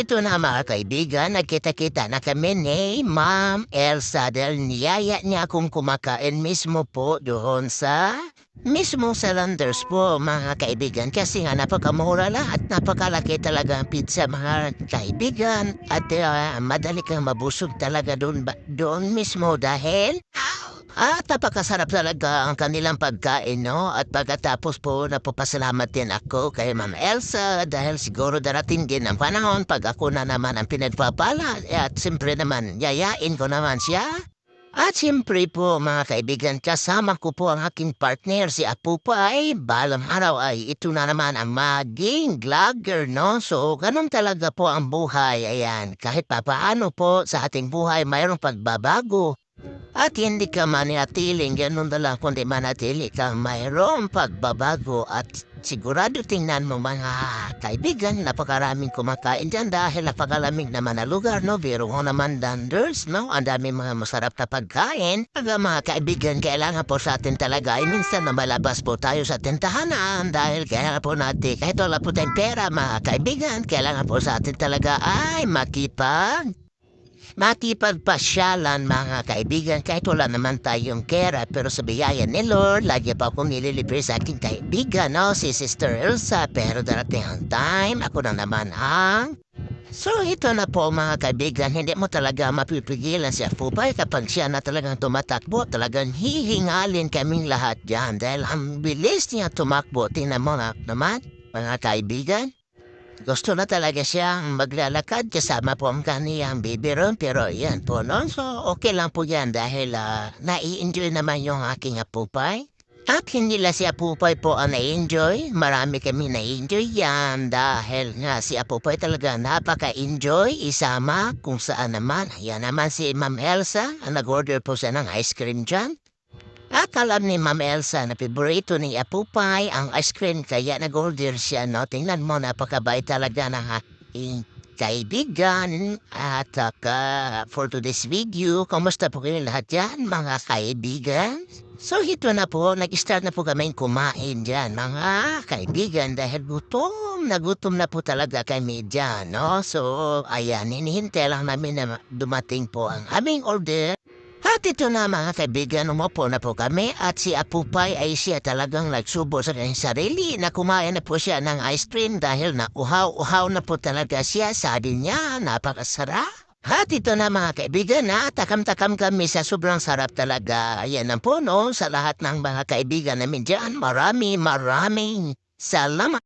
ito na mga kaibigan, nagkita-kita na kami ni Ma'am Elsa dahil niyaya niya akong kumakain mismo po doon sa mismo sa Landers po mga kaibigan. Kasi nga napakamura lang at napakalaki talaga ang pizza mga kaibigan. At madali kang mabusog talaga doon mismo dahil napakasarap talaga ang kanilang pagkain, no? At pagkatapos po, napapasalamat din ako kay Ma'am Elsa dahil siguro darating din ang panahon pag ako na naman ang pinagpapala. At siyempre naman, yayain ko naman siya. At siyempre po, mga kaibigan, kasama ko po ang aking partner, si Apo pa ay balang araw ay ito na naman ang maging vlogger, no? So, ganun talaga po ang buhay, ayan. Kahit papaano po sa ating buhay, mayroong pagbabago. At hindi ka manatiling ganun na lang kundi manatili ka mayroong pagbabago at sigurado tingnan mo mga kaibigan napakaraming kumakain dyan dahil napakalamig naman na lugar, no? Biro mo naman danders, no? Ang dami mga masarap na pagkain. Mga kaibigan, kailangan po sa atin talaga ay minsan na malabas po tayo sa tindahanan dahil kailangan po natin kahit wala po tayong pera mga kaibigan, kailangan po sa atin talaga ay makipagpasyalan mga kaibigan kahit wala naman tayong kera pero sa biyaya ni Lord, lagi pa akong nililibre sa aking kaibigan, no? Si Sister Elsa pero darating ang time, ako na naman ang... So ito na po mga kaibigan, hindi mo talaga mapipigilan si Afupay kapag siya na talagang tumatakbo, talagang hihingalin kaming lahat dyan dahil ang bilis niya tumakbo, tingnan mo na naman mga kaibigan. Gusto na talaga siyang maglalakad kasama po ang kaniyang bibiron pero yan po no. So okay lang po yan dahil nai-enjoy naman yung aking apupay. At hindi lang si Apupay po ang nai-enjoy, marami kami nai-enjoy yan dahil nga si Apupay talaga napaka-enjoy isama kung saan naman. Yan naman si Ma'am Elsa, ang nag-order po siya ng ice cream dyan. At alam ni Ma'am Elsa na paborito ni Apupay ang ice cream kaya nag-order siya, no? Tingnan mo, napakabait talaga ng aking kaibigan. At for today's video, kamusta po kayo lahat yan, mga kaibigan? So ito na po, nag-start na po kami kumain dyan, mga kaibigan, dahil gutom na po talaga kami dyan, no? So, ayan, hinihintay lang namin na dumating po ang aming order. At ito na mga kaibigan, umupo na po kami at si Apupay ay siya talagang nagsubo sa kanyang sarili na kumain na po siya ng ice cream dahil na uhaw na po talaga siya. Sabi niya, napakasarap. At ito na mga kaibigan na takam-takam kami sa sobrang sarap talaga. Ayan ang po no, sa lahat ng mga kaibigan namin dyan. Maraming salamat.